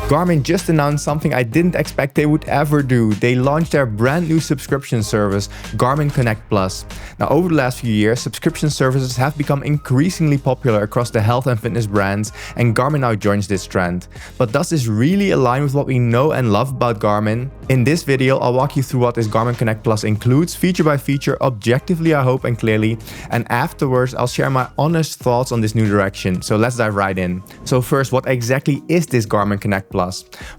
Garmin just announced something I didn't expect they would ever do. They launched their brand new subscription service, Garmin Connect Plus. Now, over the last few years, subscription services have become increasingly popular across the health and fitness brands, and Garmin now joins this trend. But does this really align with what we know and love about Garmin? In this video, I'll walk you through what this Garmin Connect Plus includes, feature by feature, objectively I hope and clearly, and afterwards I'll share my honest thoughts on this new direction. So let's dive right in. So first, what exactly is this Garmin Connect Plus?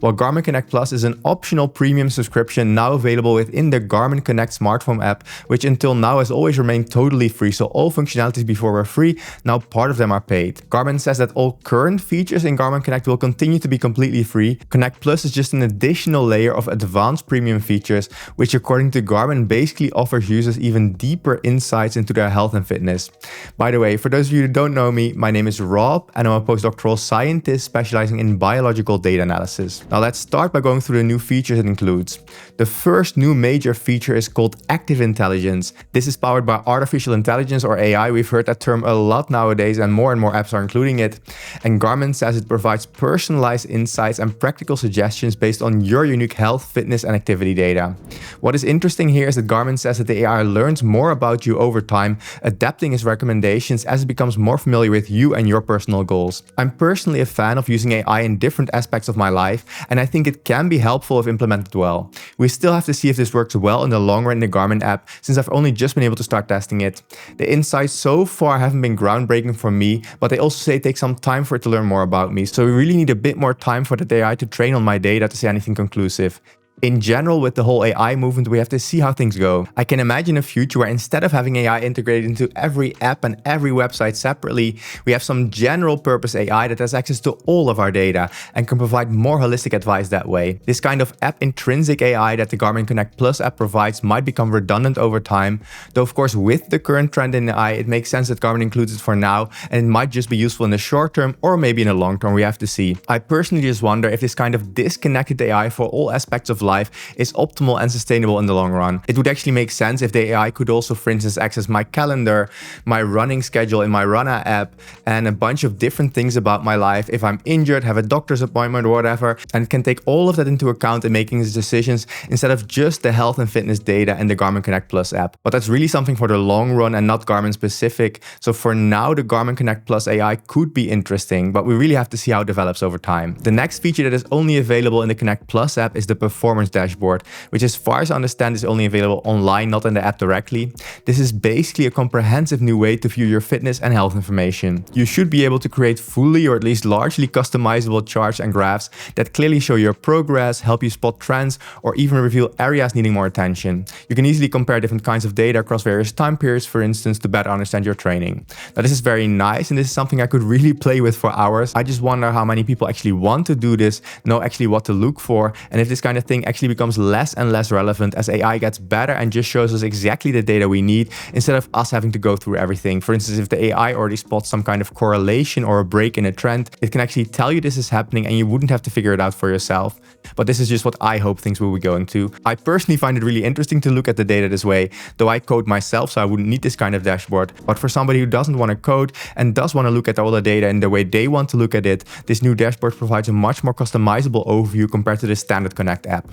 Well, Garmin Connect Plus is an optional premium subscription now available within the Garmin Connect smartphone app, which until now has always remained totally free. So all functionalities before were free, now part of them are paid. Garmin says that all current features in Garmin Connect will continue to be completely free. Connect Plus is just an additional layer of advanced premium features, which according to Garmin basically offers users even deeper insights into their health and fitness. By the way, for those of you who don't know me, my name is Rob and I'm a postdoctoral scientist specializing in biological data analysis. Now let's start by going through the new features it includes. The first new major feature is called Active Intelligence. This is powered by artificial intelligence or AI. We've heard that term a lot nowadays and more apps are including it. And Garmin says it provides personalized insights and practical suggestions based on your unique health, fitness and activity data. What is interesting here is that Garmin says that the AI learns more about you over time, adapting its recommendations as it becomes more familiar with you and your personal goals. I'm personally a fan of using AI in different aspects of my life, and I think it can be helpful if implemented well. We still have to see if this works well in the long run in the Garmin app, since I've only just been able to start testing it. The insights so far haven't been groundbreaking for me, but they also say it takes some time for it to learn more about me, so we really need a bit more time for the AI to train on my data to say anything conclusive. In general, with the whole AI movement, we have to see how things go. I can imagine a future where instead of having AI integrated into every app and every website separately, we have some general purpose AI that has access to all of our data and can provide more holistic advice that way. This kind of app intrinsic AI that the Garmin Connect Plus app provides might become redundant over time, though of course with the current trend in AI, it makes sense that Garmin includes it for now, and it might just be useful in the short term or maybe in the long term, we have to see. I personally just wonder if this kind of disconnected AI for all aspects of life is optimal and sustainable in the long run. It would actually make sense if the AI could also, for instance, access my calendar, my running schedule in my Runner app, and a bunch of different things about my life. If I'm injured, have a doctor's appointment or whatever, and can take all of that into account in making these decisions instead of just the health and fitness data in the Garmin Connect Plus app. But that's really something for the long run and not Garmin specific. So for now, the Garmin Connect Plus AI could be interesting, but we really have to see how it develops over time. The next feature that is only available in the Connect Plus app is the performance dashboard, which as far as I understand is only available online, not in the app directly. This is basically a comprehensive new way to view your fitness and health information. You should be able to create fully or at least largely customizable charts and graphs that clearly show your progress, help you spot trends, or even reveal areas needing more attention. You can easily compare different kinds of data across various time periods, for instance, to better understand your training. Now this is very nice and this is something I could really play with for hours. I just wonder how many people actually want to do this, know actually what to look for, and if this kind of thing actually becomes less and less relevant as AI gets better and just shows us exactly the data we need instead of us having to go through everything. For instance, if the AI already spots some kind of correlation or a break in a trend, it can actually tell you this is happening and you wouldn't have to figure it out for yourself. But this is just what I hope things will be going to. I personally find it really interesting to look at the data this way, though I code myself, so I wouldn't need this kind of dashboard. But for somebody who doesn't want to code and does want to look at all the data in the way they want to look at it, this new dashboard provides a much more customizable overview compared to the standard Connect app.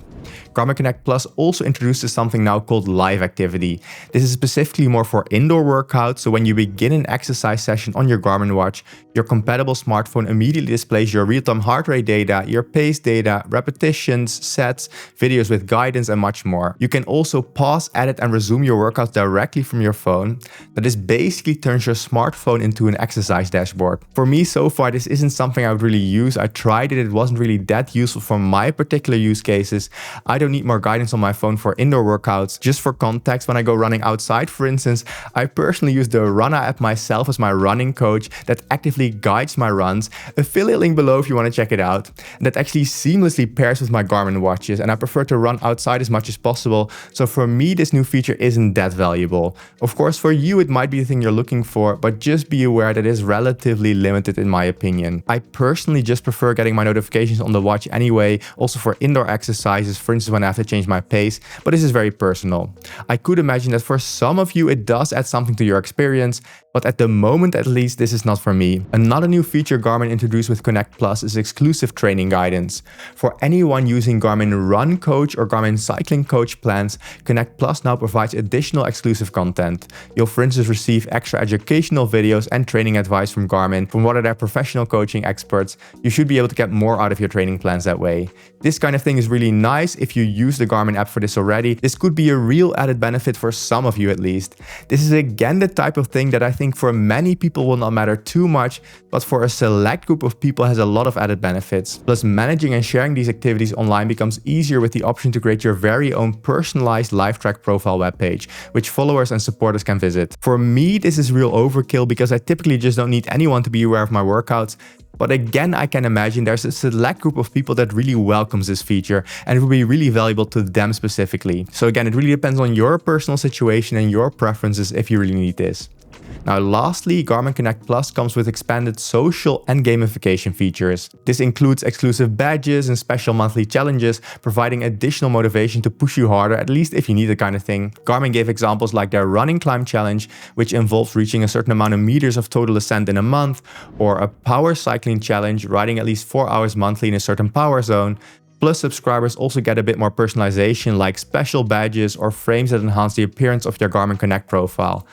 Garmin Connect Plus also introduces something now called live activity. This is specifically more for indoor workouts, so when you begin an exercise session on your Garmin watch, your compatible smartphone immediately displays your real-time heart rate data, your pace data, repetitions, sets, videos with guidance and much more. You can also pause, edit and resume your workouts directly from your phone. Now this basically turns your smartphone into an exercise dashboard. For me so far this isn't something I would really use. I tried it, it wasn't really that useful for my particular use cases. I don't need more guidance on my phone for indoor workouts. Just for context, when I go running outside, for instance, I personally use the Runner app myself as my running coach that actively guides my runs. Affiliate link below if you want to check it out. And that actually seamlessly pairs with my Garmin watches, and I prefer to run outside as much as possible. So for me, this new feature isn't that valuable. Of course, for you, it might be the thing you're looking for, but just be aware that it is relatively limited in my opinion. I personally just prefer getting my notifications on the watch anyway, also for indoor exercises, for instance, when I have to change my pace, but this is very personal. I could imagine that for some of you, it does add something to your experience, but at the moment at least, this is not for me. Another new feature Garmin introduced with Connect Plus is exclusive training guidance. For anyone using Garmin Run Coach or Garmin Cycling Coach plans, Connect Plus now provides additional exclusive content. You'll for instance receive extra educational videos and training advice from Garmin from one of their professional coaching experts. You should be able to get more out of your training plans that way. This kind of thing is really nice if you use the Garmin app for this already. This could be a real added benefit for some of you at least. This is again the type of thing that I think for many people will not matter too much, but for a select group of people has a lot of added benefits. Plus, managing and sharing these activities online becomes easier with the option to create your very own personalized live track profile webpage, which followers and supporters can visit. For me, this is real overkill because I typically just don't need anyone to be aware of my workouts. But again, I can imagine there's a select group of people that really welcomes this feature and it will be really valuable to them specifically. So again, it really depends on your personal situation and your preferences if you really need this. Now lastly, Garmin Connect Plus comes with expanded social and gamification features. This includes exclusive badges and special monthly challenges, providing additional motivation to push you harder, at least if you need that kind of thing. Garmin gave examples like their running climb challenge, which involves reaching a certain amount of meters of total ascent in a month, or a power cycling challenge, riding at least 4 hours monthly in a certain power zone. Plus, subscribers also get a bit more personalization like special badges or frames that enhance the appearance of their Garmin Connect profile.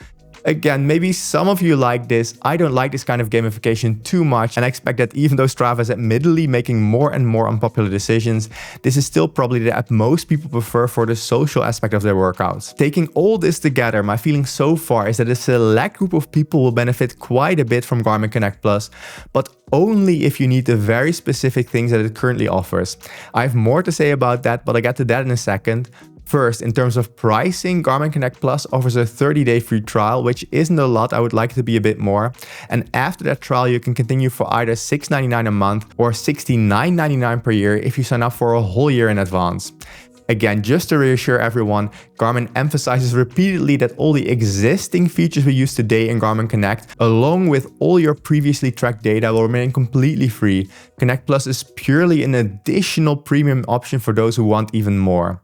Again, maybe some of you like this. I don't like this kind of gamification too much, and I expect that even though Strava is admittedly making more and more unpopular decisions, this is still probably the app most people prefer for the social aspect of their workouts. Taking all this together, my feeling so far is that a select group of people will benefit quite a bit from Garmin Connect Plus, but only if you need the very specific things that it currently offers. I have more to say about that, but I'll get to that in a second. First, in terms of pricing, Garmin Connect Plus offers a 30-day free trial, which isn't a lot. I would like it to be a bit more. And after that trial, you can continue for either $6.99 a month or $69.99 per year if you sign up for a whole year in advance. Again, just to reassure everyone, Garmin emphasizes repeatedly that all the existing features we use today in Garmin Connect, along with all your previously tracked data, will remain completely free. Connect Plus is purely an additional premium option for those who want even more.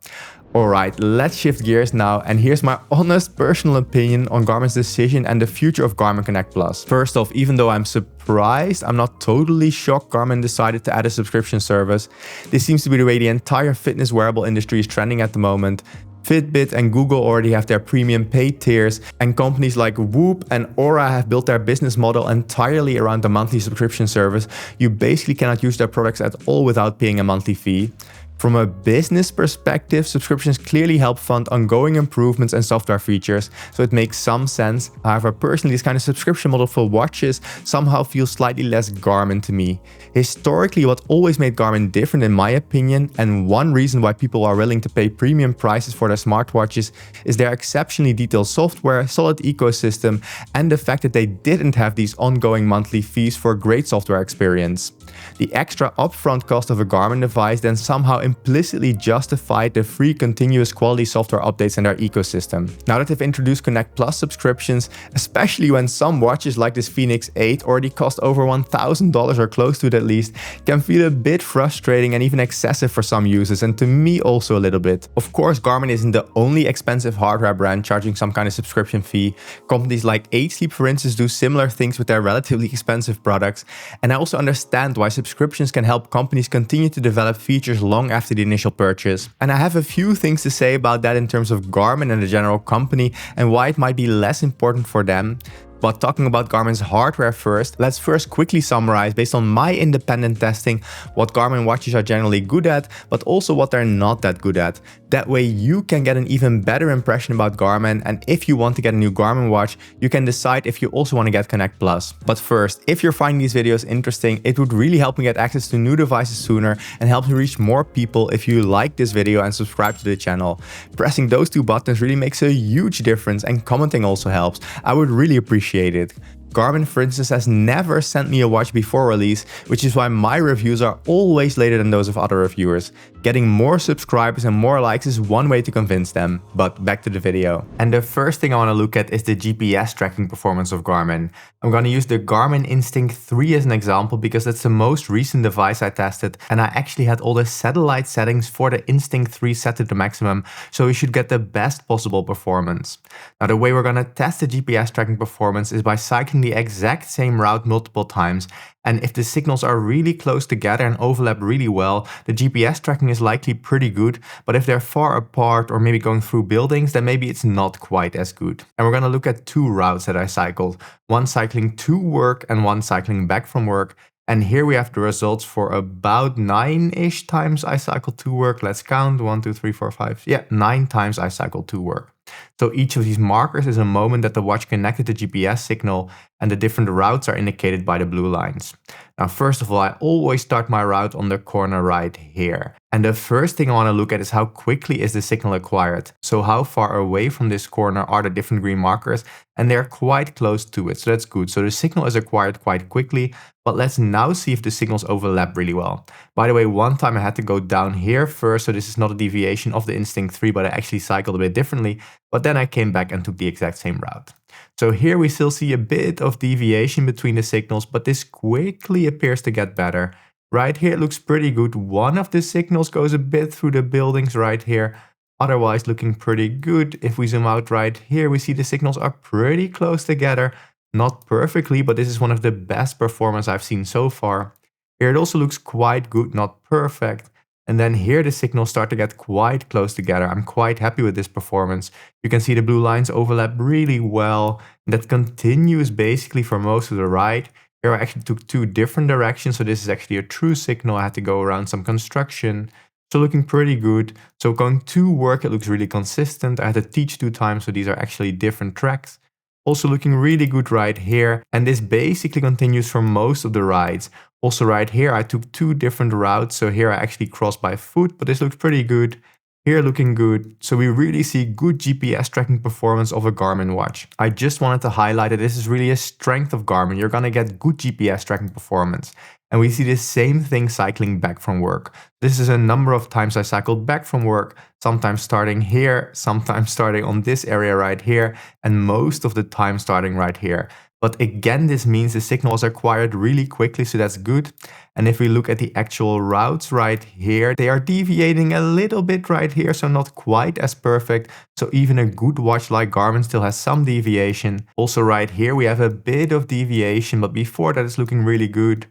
Alright, let's shift gears now, and here's my honest personal opinion on Garmin's decision and the future of Garmin Connect Plus. First off, even though I'm surprised, I'm not totally shocked Garmin decided to add a subscription service. This seems to be the way the entire fitness wearable industry is trending at the moment. Fitbit and Google already have their premium paid tiers, and companies like Whoop and Aura have built their business model entirely around the monthly subscription service. You basically cannot use their products at all without paying a monthly fee. From a business perspective, subscriptions clearly help fund ongoing improvements and software features, so it makes some sense. However, personally, this kind of subscription model for watches somehow feels slightly less Garmin to me. Historically, what always made Garmin different in my opinion, and one reason why people are willing to pay premium prices for their smartwatches, is their exceptionally detailed software, solid ecosystem, and the fact that they didn't have these ongoing monthly fees for a great software experience. The extra upfront cost of a Garmin device then somehow implicitly justified the free continuous quality software updates in their ecosystem. Now that they've introduced Connect Plus subscriptions, especially when some watches like this Phoenix 8 already cost over $1,000 or close to it at least, can feel a bit frustrating and even excessive for some users, and to me also a little bit. Of course, Garmin isn't the only expensive hardware brand charging some kind of subscription fee. Companies like 8Sleep, for instance, do similar things with their relatively expensive products, and I also understand why subscriptions can help companies continue to develop features long after the initial purchase. And I have a few things to say about that in terms of Garmin and the general company and why it might be less important for them. But talking about Garmin's hardware first, let's first quickly summarize, based on my independent testing, what Garmin watches are generally good at, but also what they're not that good at. That way you can get an even better impression about Garmin, and if you want to get a new Garmin watch, you can decide if you also want to get Connect Plus. But first, if you're finding these videos interesting, it would really help me get access to new devices sooner and help me reach more people if you like this video and subscribe to the channel. Pressing those two buttons really makes a huge difference, and commenting also helps. I would really appreciate it. Garmin, for instance, has never sent me a watch before release, which is why my reviews are always later than those of other reviewers. Getting more subscribers and more likes is one way to convince them, but back to the video. And the first thing I want to look at is the GPS tracking performance of Garmin. I'm going to use the Garmin Instinct 3 as an example because that's the most recent device I tested, and I actually had all the satellite settings for the Instinct 3 set to the maximum, so we should get the best possible performance. Now the way we're going to test the GPS tracking performance is by cycling taking the exact same route multiple times. And if the signals are really close together and overlap really well, the GPS tracking is likely pretty good. But if they're far apart or maybe going through buildings, then maybe it's not quite as good. And we're going to look at two routes that I cycled, one cycling to work and one cycling back from work. And here we have the results for about 9-ish times I cycled to work. Let's count, 1, 2, 3, 4, 5. Yeah, 9 times I cycled to work. So each of these markers is a moment that the watch connected the GPS signal, and the different routes are indicated by the blue lines. Now, first of all, I always start my route on the corner right here. And the first thing I want to look at is how quickly is the signal acquired. So how far away from this corner are the different green markers, and they're quite close to it. So that's good. So the signal is acquired quite quickly, but let's now see if the signals overlap really well. By the way, one time I had to go down here first, so this is not a deviation of the Instinct 3, but I actually cycled a bit differently. But then I came back and took the exact same route. So here we still see a bit of deviation between the signals, but this quickly appears to get better. Right here it looks pretty good. One of the signals goes a bit through the buildings right here. Otherwise looking pretty good. If we zoom out right here, we see the signals are pretty close together. Not perfectly, but this is one of the best performance I've seen so far. Here it also looks quite good, not perfect. And then here the signals start to get quite close together. I'm quite happy with this performance. You can see the blue lines overlap really well. And that continues basically for most of the ride. Here I actually took two different directions. So this is actually a true signal. I had to go around some construction. So looking pretty good. So going to work, it looks really consistent. I had to teach 2 times, so these are actually different tracks. Also looking really good right here. And this basically continues for most of the rides. Also right here, I took 2 different routes. So here I actually crossed by foot, but this looks pretty good. Here looking good. So we really see good GPS tracking performance of a Garmin watch. I just wanted to highlight that this is really a strength of Garmin. You're gonna get good GPS tracking performance. And we see the same thing cycling back from work. This is a number of times I cycled back from work, sometimes starting here, sometimes starting on this area right here, and most of the time starting right here. But again, this means the signal was acquired really quickly, so that's good. And if we look at the actual routes right here, they are deviating a little bit right here, so not quite as perfect. So even a good watch like Garmin still has some deviation. Also right here, we have a bit of deviation, but before that it's looking really good.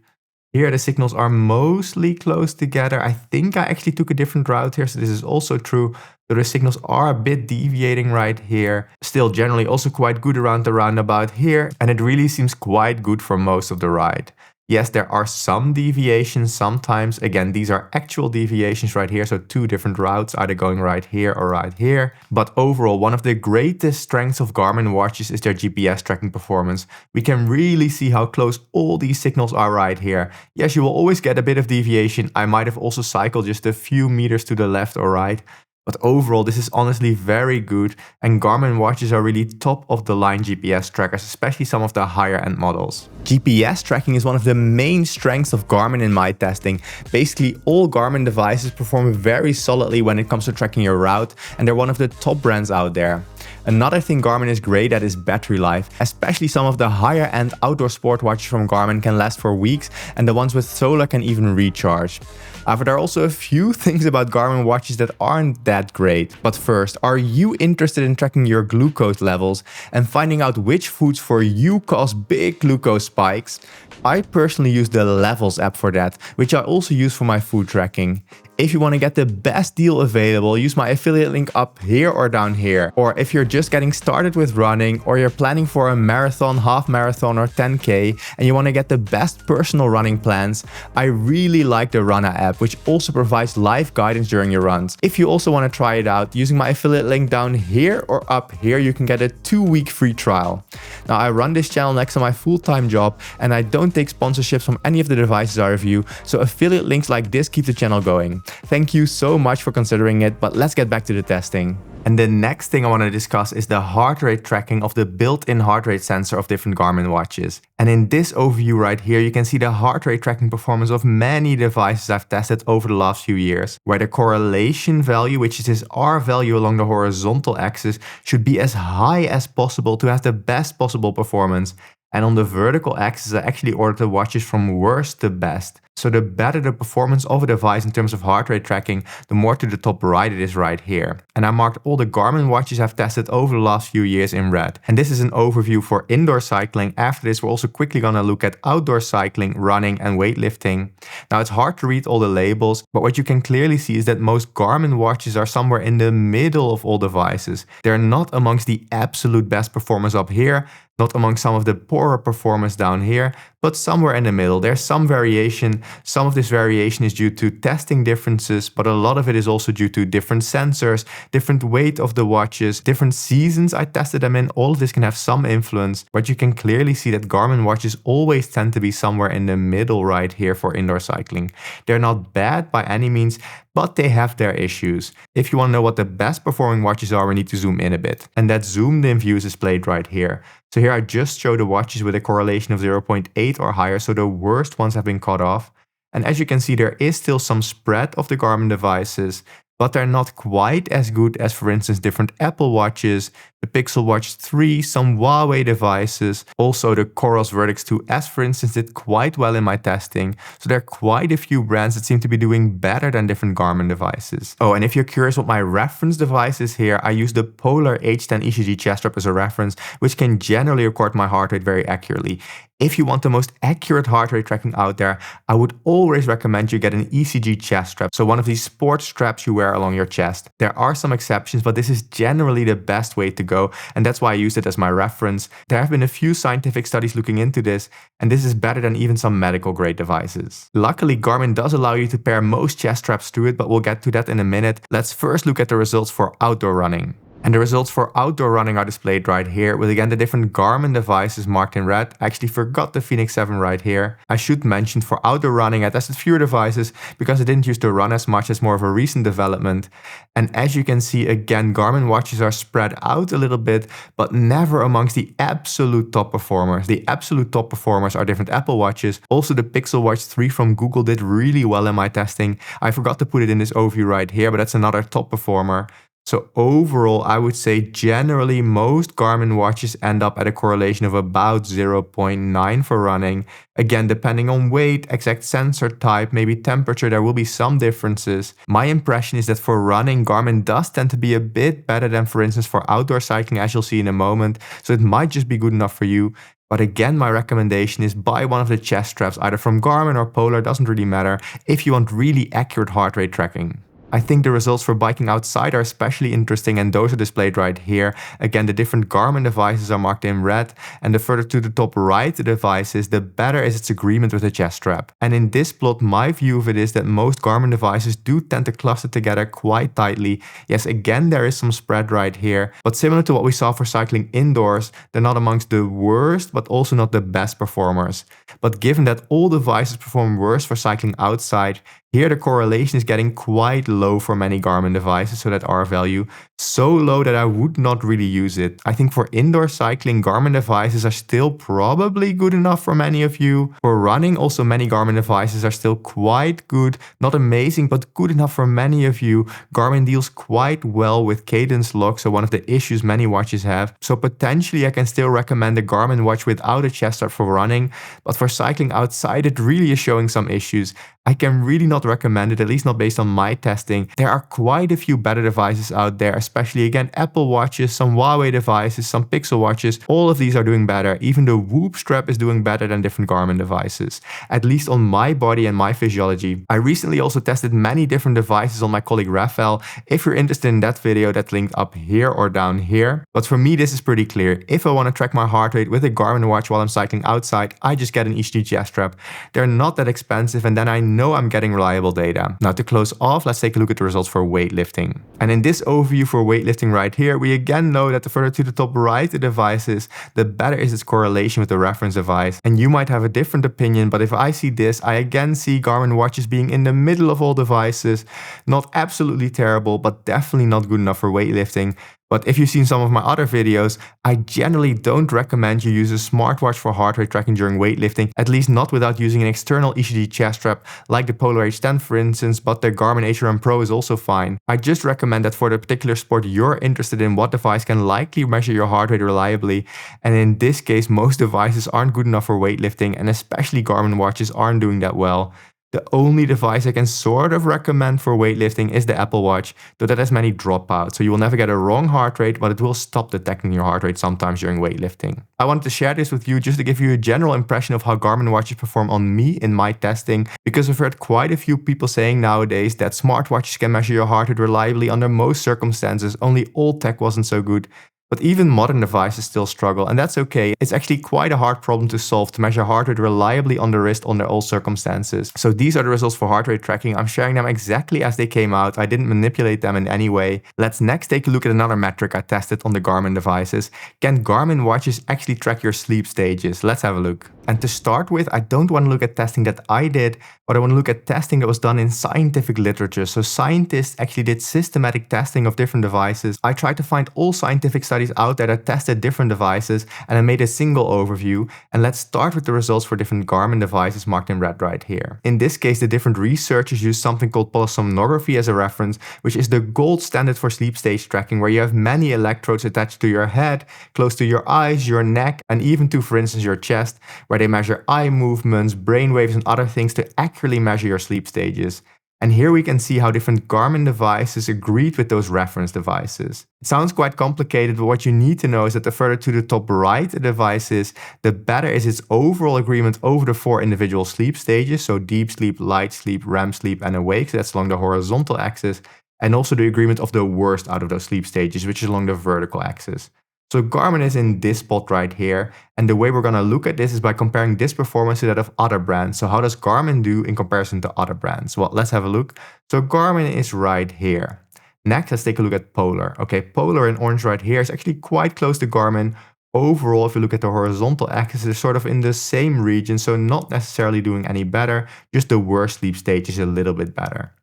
Here the signals are mostly close together. I think I actually took a different route here, so this is also true. So the signals are a bit deviating right here. Still generally also quite good around the roundabout here, and it really seems quite good for most of the ride. Yes, there are some deviations sometimes. Again, these are actual deviations right here. So 2 different routes, either going right here or right here. But overall, one of the greatest strengths of Garmin watches is their GPS tracking performance. We can really see how close all these signals are right here. Yes, you will always get a bit of deviation. I might have also cycled just a few meters to the left or right. But overall, this is honestly very good, and Garmin watches are really top of the line GPS trackers, especially some of the higher end models. GPS tracking is one of the main strengths of Garmin in my testing. Basically, all Garmin devices perform very solidly when it comes to tracking your route, and they're one of the top brands out there. Another thing Garmin is great at is battery life, especially some of the higher end outdoor sport watches from Garmin can last for weeks, and the ones with solar can even recharge. But there are also a few things about Garmin watches that aren't that great. But first, are you interested in tracking your glucose levels and finding out which foods for you cause big glucose spikes? I personally use the Levels app for that, which I also use for my food tracking. If you want to get the best deal available, use my affiliate link up here or down here. Or if you're just getting started with running, or you're planning for a marathon, half marathon or 10K, and you want to get the best personal running plans, I really like the Runner app, which also provides live guidance during your runs. If you also want to try it out, using my affiliate link down here or up here, you can get a 2-week free trial. Now, I run this channel next to my full-time job, and I don't take sponsorships from any of the devices I review, so affiliate links like this keep the channel going. Thank you so much for considering it, but let's get back to the testing. And the next thing I want to discuss is the heart rate tracking of the built-in heart rate sensor of different Garmin watches. And in this overview right here, you can see the heart rate tracking performance of many devices I've tested over the last few years, where the correlation value, which is this R value along the horizontal axis, should be as high as possible to have the best possible performance. And on the vertical axis, I actually ordered the watches from worst to best. So the better the performance of a device in terms of heart rate tracking, the more to the top right it is right here. And I marked all the Garmin watches I've tested over the last few years in red. And this is an overview for indoor cycling. After this, we're also quickly gonna look at outdoor cycling, running and weightlifting. Now it's hard to read all the labels, but what you can clearly see is that most Garmin watches are somewhere in the middle of all devices. They're not amongst the absolute best performers up here, not among some of the poorer performers down here, but somewhere in the middle. There's some variation. Some of this variation is due to testing differences, but a lot of it is also due to different sensors, different weight of the watches, different seasons I tested them in. All of this can have some influence, but you can clearly see that Garmin watches always tend to be somewhere in the middle right here for indoor cycling. They're not bad by any means, but they have their issues. If you want to know what the best performing watches are, we need to zoom in a bit. And that zoomed in view is displayed right here. So here I just show the watches with a correlation of 0.8 or higher, so the worst ones have been cut off. And as you can see, there is still some spread of the Garmin devices, but they're not quite as good as, for instance, different Apple watches, the Pixel Watch 3, some Huawei devices. Also the Coros Vertex 2S, for instance, did quite well in my testing. So there are quite a few brands that seem to be doing better than different Garmin devices. Oh, and if you're curious what my reference device is here, I use the Polar H10 ECG chest strap as a reference, which can generally record my heart rate very accurately. If you want the most accurate heart rate tracking out there, I would always recommend you get an ECG chest strap. So one of these sports straps you wear along your chest. There are some exceptions, but this is generally the best way to go. And that's why I used it as my reference. There have been a few scientific studies looking into this, and this is better than even some medical grade devices. Luckily, Garmin does allow you to pair most chest straps to it, but we'll get to that in a minute. Let's first look at the results for outdoor running. And the results for outdoor running are displayed right here with again the different Garmin devices marked in red. I actually forgot the Phoenix 7 right here. I should mention for outdoor running I tested fewer devices because I didn't use the Run as much as more of a recent development. And as you can see again, Garmin watches are spread out a little bit, but never amongst the absolute top performers. The absolute top performers are different Apple watches. Also the Pixel Watch 3 from Google did really well in my testing. I forgot to put it in this overview right here, but that's another top performer. So overall, I would say generally most Garmin watches end up at a correlation of about 0.9 for running. Again, depending on weight, exact sensor type, maybe temperature, there will be some differences. My impression is that for running, Garmin does tend to be a bit better than, for instance, for outdoor cycling, as you'll see in a moment. So it might just be good enough for you. But again, my recommendation is buy one of the chest straps, either from Garmin or Polar, doesn't really matter, if you want really accurate heart rate tracking. I think the results for biking outside are especially interesting, and those are displayed right here. Again, the different Garmin devices are marked in red, and the further to the top right the device is, the better is its agreement with the chest strap. And in this plot, my view of it is that most Garmin devices do tend to cluster together quite tightly. Yes, again, there is some spread right here, but similar to what we saw for cycling indoors, they're not amongst the worst, but also not the best performers. But given that all devices perform worse for cycling outside, here the correlation is getting quite low for many Garmin devices, so that R value so low that I would not really use it. I think for indoor cycling, Garmin devices are still probably good enough for many of you. For running, also many Garmin devices are still quite good, not amazing, but good enough for many of you. Garmin deals quite well with cadence lock, so one of the issues many watches have. So potentially I can still recommend a Garmin watch without a chest strap for running, but for cycling outside it really is showing some issues. I can really not recommend it, at least not based on my testing. There are quite a few better devices out there, especially again Apple watches, some Huawei devices, some Pixel watches. All of these are doing better. Even the Whoop strap is doing better than different Garmin devices, at least on my body and my physiology. I recently also tested many different devices on my colleague Raphael. If you're interested in that video, that's linked up here or down here. But for me, this is pretty clear. If I want to track my heart rate with a Garmin watch while I'm cycling outside, I just get an ECG chest strap. They're not that expensive, and then I know I'm getting reliable data. Now to close off, let's take a look at the results for weightlifting. And in this overview for weightlifting right here, we again know that the further to the top right the device is, the better is its correlation with the reference device. And you might have a different opinion, but if I see this, I again see Garmin watches being in the middle of all devices. Not absolutely terrible, but definitely not good enough for weightlifting. But if you've seen some of my other videos, I generally don't recommend you use a smartwatch for heart rate tracking during weightlifting, at least not without using an external ECG chest strap like the Polar H10 for instance, but the Garmin HRM Pro is also fine. I just recommend that for the particular sport you're interested in, what device can likely measure your heart rate reliably. And in this case, most devices aren't good enough for weightlifting, and especially Garmin watches aren't doing that well. The only device I can sort of recommend for weightlifting is the Apple Watch, though that has many dropouts, so you will never get a wrong heart rate, but it will stop detecting your heart rate sometimes during weightlifting. I wanted to share this with you just to give you a general impression of how Garmin watches perform on me in my testing, because I've heard quite a few people saying nowadays that smartwatches can measure your heart rate reliably under most circumstances, only old tech wasn't so good. But even modern devices still struggle, and that's okay. It's actually quite a hard problem to solve to measure heart rate reliably on the wrist under all circumstances. So these are the results for heart rate tracking. I'm sharing them exactly as they came out. I didn't manipulate them in any way. Let's next take a look at another metric I tested on the Garmin devices. Can Garmin watches actually track your sleep stages? Let's have a look. And to start with, I don't want to look at testing that I did, but I want to look at testing that was done in scientific literature. So scientists actually did systematic testing of different devices. I tried to find all scientific studies out there that tested different devices, and I made a single overview. And let's start with the results for different Garmin devices marked in red right here. In this case, the different researchers used something called polysomnography as a reference, which is the gold standard for sleep stage tracking, where you have many electrodes attached to your head, close to your eyes, your neck, and even to, for instance, your chest, where they measure eye movements, brain waves, and other things to accurately measure your sleep stages. And here we can see how different Garmin devices agreed with those reference devices. It sounds quite complicated, but what you need to know is that the further to the top right a device is, the better is its overall agreement over the 4 individual sleep stages, so deep sleep, light sleep, REM sleep, and awake, so that's along the horizontal axis, and also the agreement of the worst out of those sleep stages, which is along the vertical axis. So Garmin is in this spot right here, and the way we're going to look at this is by comparing this performance to that of other brands. So how does Garmin do in comparison to other brands? Well, let's have a look. So Garmin is right here. Next, let's take a look at Polar. Okay, Polar in orange right here is actually quite close to Garmin. Overall, if you look at the horizontal axis, it's sort of in the same region, so not necessarily doing any better, just the worst sleep stage is a little bit better.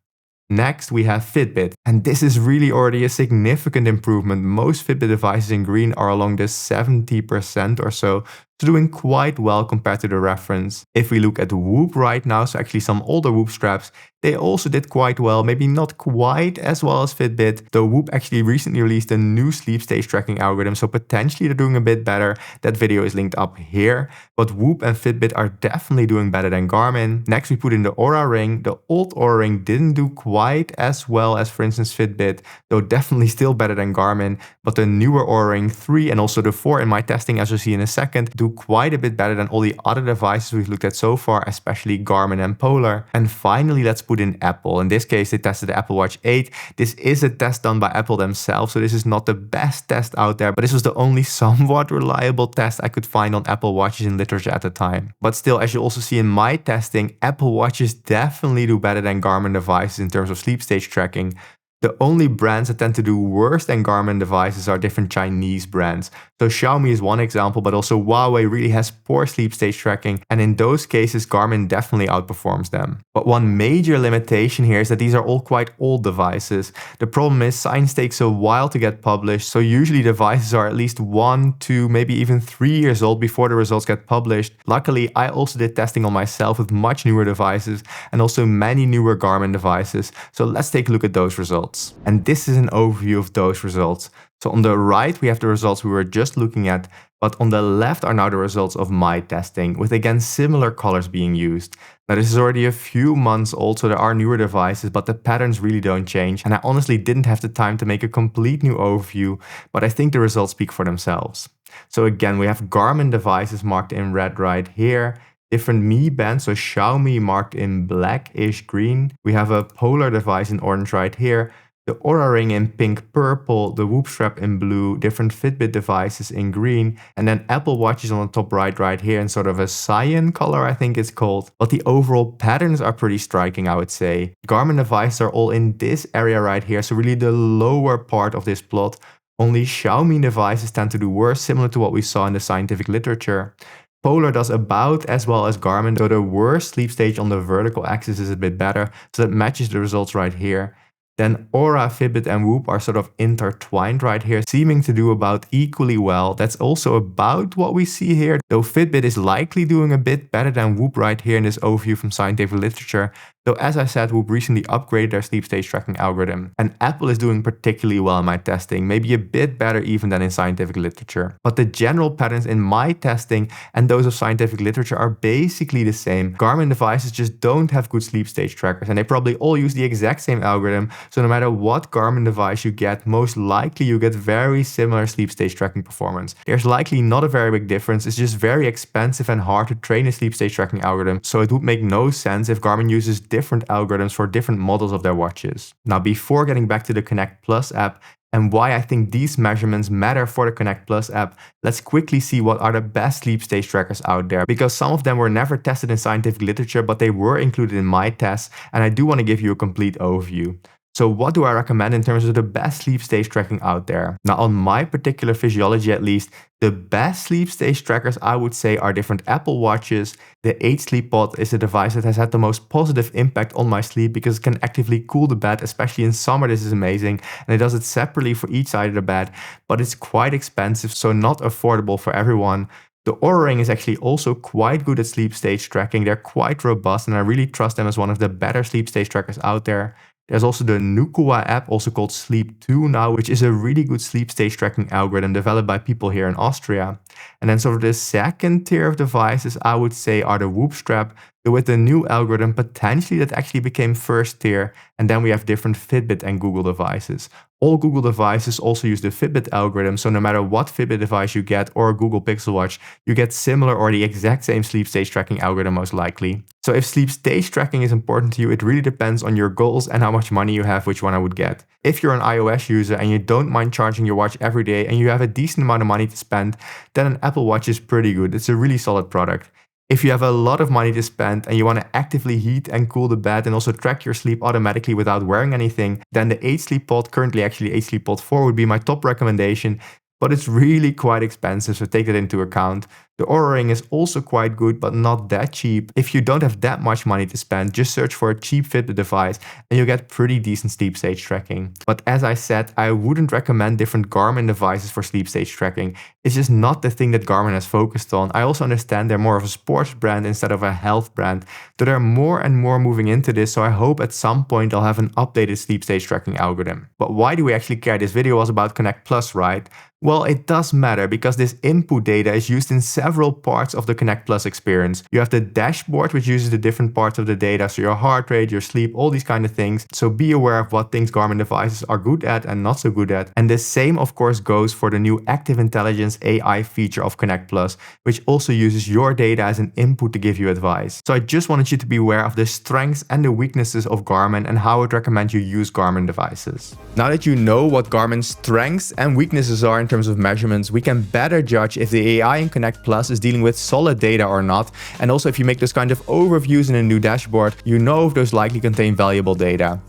Next, we have Fitbit, and this is really already a significant improvement. Most Fitbit devices in green are along the 70% or so doing quite well compared to the reference. If we look at Whoop right now, so actually some older Whoop straps, they also did quite well, maybe not quite as well as Fitbit, though Whoop actually recently released a new sleep stage tracking algorithm, so potentially they're doing a bit better. That video is linked up here, but Whoop and Fitbit are definitely doing better than Garmin. Next, we put in the Oura Ring. The old Oura Ring didn't do quite as well as, for instance, Fitbit, though definitely still better than Garmin, but the newer Oura Ring 3 and also the 4 in my testing, as you'll see in a second, do quite a bit better than all the other devices we've looked at so far, especially Garmin and Polar. And finally, let's put in Apple. In this case, they tested the Apple Watch 8. This is a test done by Apple themselves, so this is not the best test out there, but this was the only somewhat reliable test I could find on Apple Watches in literature at the time. But still, as you also see in my testing, Apple Watches definitely do better than Garmin devices in terms of sleep stage tracking. The only brands that tend to do worse than Garmin devices are different Chinese brands. So Xiaomi is one example, but also Huawei really has poor sleep stage tracking, and in those cases Garmin definitely outperforms them. But one major limitation here is that these are all quite old devices. The problem is science takes a while to get published, so usually devices are at least 1, 2, maybe even 3 years old before the results get published. Luckily, I also did testing on myself with much newer devices and also many newer Garmin devices, so let's take a look at those results. And this is an overview of those results. So on the right, we have the results we were just looking at, but on the left are now the results of my testing, with again similar colors being used. Now this is already a few months old, so there are newer devices, but the patterns really don't change. And I honestly didn't have the time to make a complete new overview, but I think the results speak for themselves. So again, we have Garmin devices marked in red right here. Different Mi bands, so Xiaomi marked in blackish green. We have a Polar device in orange right here. The Oura Ring in pink purple, the Whoop strap in blue, different Fitbit devices in green, and then Apple Watches on the top right here in sort of a cyan color, I think it's called. But the overall patterns are pretty striking, I would say. Garmin devices are all in this area right here, so really the lower part of this plot. Only Xiaomi devices tend to do worse, similar to what we saw in the scientific literature. Polar does about as well as Garmin, though the worst sleep stage on the vertical axis is a bit better, so that matches the results right here. Then Aura, Fitbit and Whoop are sort of intertwined right here, seeming to do about equally well. That's also about what we see here, though Fitbit is likely doing a bit better than Whoop right here in this overview from scientific literature. Though as I said, Whoop recently upgraded their sleep stage tracking algorithm. And Apple is doing particularly well in my testing, maybe a bit better even than in scientific literature. But the general patterns in my testing and those of scientific literature are basically the same. Garmin devices just don't have good sleep stage trackers, and they probably all use the exact same algorithm. So no matter what Garmin device you get, most likely you get very similar sleep stage tracking performance. There's likely not a very big difference. It's just very expensive and hard to train a sleep stage tracking algorithm. So it would make no sense if Garmin uses different algorithms for different models of their watches. Now, before getting back to the Connect Plus app and why I think these measurements matter for the Connect Plus app, let's quickly see what are the best sleep stage trackers out there, because some of them were never tested in scientific literature, but they were included in my tests, and I do want to give you a complete overview. So what do I recommend in terms of the best sleep stage tracking out there? Now, on my particular physiology at least, the best sleep stage trackers I would say are different Apple Watches. The 8 Sleep Pod is the device that has had the most positive impact on my sleep because it can actively cool the bed, especially in summer. This is amazing, and it does it separately for each side of the bed, but it's quite expensive, so not affordable for everyone. The Oura Ring is actually also quite good at sleep stage tracking. They're quite robust, and I really trust them as one of the better sleep stage trackers out there. There's also the Nukua app, also called Sleep 2 now, which is a really good sleep stage tracking algorithm developed by people here in Austria. And then sort of the second tier of devices I would say are the Whoop strap, with the new algorithm potentially that actually became first tier. And then we have different Fitbit and Google devices. All Google devices also use the Fitbit algorithm, so no matter what Fitbit device you get or a Google Pixel Watch, you get similar or the exact same sleep stage tracking algorithm most likely. So if sleep stage tracking is important to you, it really depends on your goals and how much money you have, which one I would get. If you're an iOS user and you don't mind charging your watch every day and you have a decent amount of money to spend, then an Apple Watch is pretty good. It's a really solid product. If you have a lot of money to spend and you want to actively heat and cool the bed and also track your sleep automatically without wearing anything, then the 8 Sleep Pod, currently actually 8 Sleep Pod 4, would be my top recommendation. But it's really quite expensive, so take that into account. The Oura Ring is also quite good, but not that cheap. If you don't have that much money to spend, just search for a cheap Fitbit device and you'll get pretty decent sleep stage tracking. But as I said, I wouldn't recommend different Garmin devices for sleep stage tracking. It's just not the thing that Garmin has focused on. I also understand they're more of a sports brand instead of a health brand. So they're more and more moving into this, so I hope at some point they'll have an updated sleep stage tracking algorithm. But why do we actually care? This video was about Connect Plus, right? Well, it does matter because this input data is used in several parts of the Connect Plus experience. You have the dashboard, which uses the different parts of the data, so your heart rate, your sleep, all these kind of things. So be aware of what things Garmin devices are good at and not so good at. And the same, of course, goes for the new Active Intelligence AI feature of Connect Plus, which also uses your data as an input to give you advice. So I just wanted you to be aware of the strengths and the weaknesses of Garmin and how I'd recommend you use Garmin devices. Now that you know what Garmin's strengths and weaknesses are in terms of measurements, we can better judge if the AI in Connect Plus is dealing with solid data or not. And also, if you make those kind of overviews in a new dashboard, you know if those likely contain valuable data.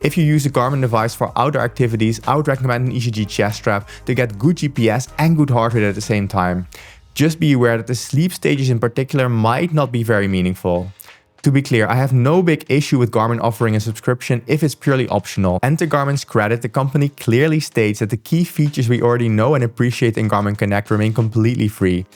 If you use a Garmin device for outdoor activities, I would recommend an ECG chest strap to get good GPS and good heart rate at the same time. Just be aware that the sleep stages in particular might not be very meaningful. To be clear, I have no big issue with Garmin offering a subscription if it's purely optional. And to Garmin's credit, the company clearly states that the key features we already know and appreciate in Garmin Connect remain completely free.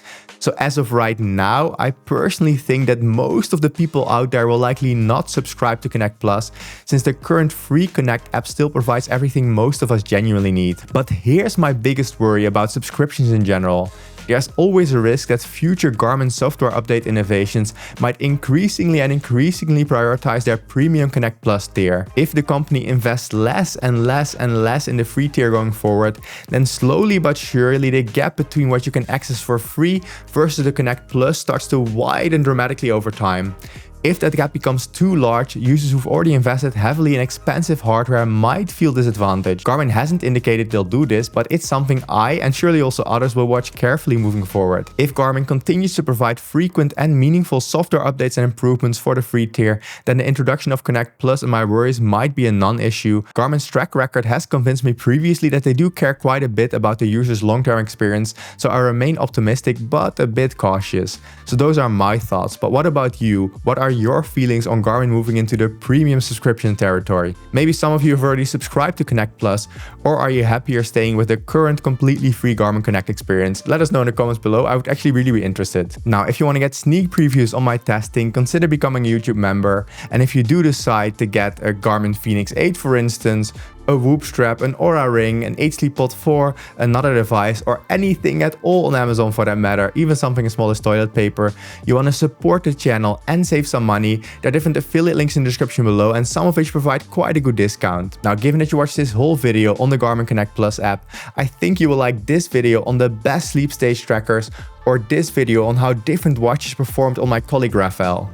So as of right now, I personally think that most of the people out there will likely not subscribe to Connect Plus, since the current free Connect app still provides everything most of us genuinely need. But here's my biggest worry about subscriptions in general. There's always a risk that future Garmin software update innovations might increasingly prioritize their premium Connect Plus tier. If the company invests less and less in the free tier going forward, then slowly but surely the gap between what you can access for free versus the Connect Plus starts to widen dramatically over time. If that gap becomes too large, users who've already invested heavily in expensive hardware might feel disadvantaged. Garmin hasn't indicated they'll do this, but it's something I and surely also others will watch carefully moving forward. If Garmin continues to provide frequent and meaningful software updates and improvements for the free tier, then the introduction of Connect Plus and my worries might be a non-issue. Garmin's track record has convinced me previously that they do care quite a bit about the user's long-term experience, so I remain optimistic but a bit cautious. So those are my thoughts, but what about you? What are your feelings on Garmin moving into the premium subscription territory? Maybe some of you have already subscribed to Connect Plus, or are you happier staying with the current completely free Garmin Connect experience? Let us know in the comments below. I would actually really be interested. Now, if you want to get sneak previews on my testing, consider becoming a YouTube member. And if you do decide to get a Garmin Fenix 8, for instance, a Whoop strap, an Aura ring, an H-Sleep Pod 4, another device, or anything at all on Amazon for that matter, even something as small as toilet paper, you want to support the channel and save some money, there are different affiliate links in the description below, and some of which provide quite a good discount. Now, given that you watched this whole video on the Garmin Connect Plus app, I think you will like this video on the best sleep stage trackers, or this video on how different watches performed on my colleague Raphael.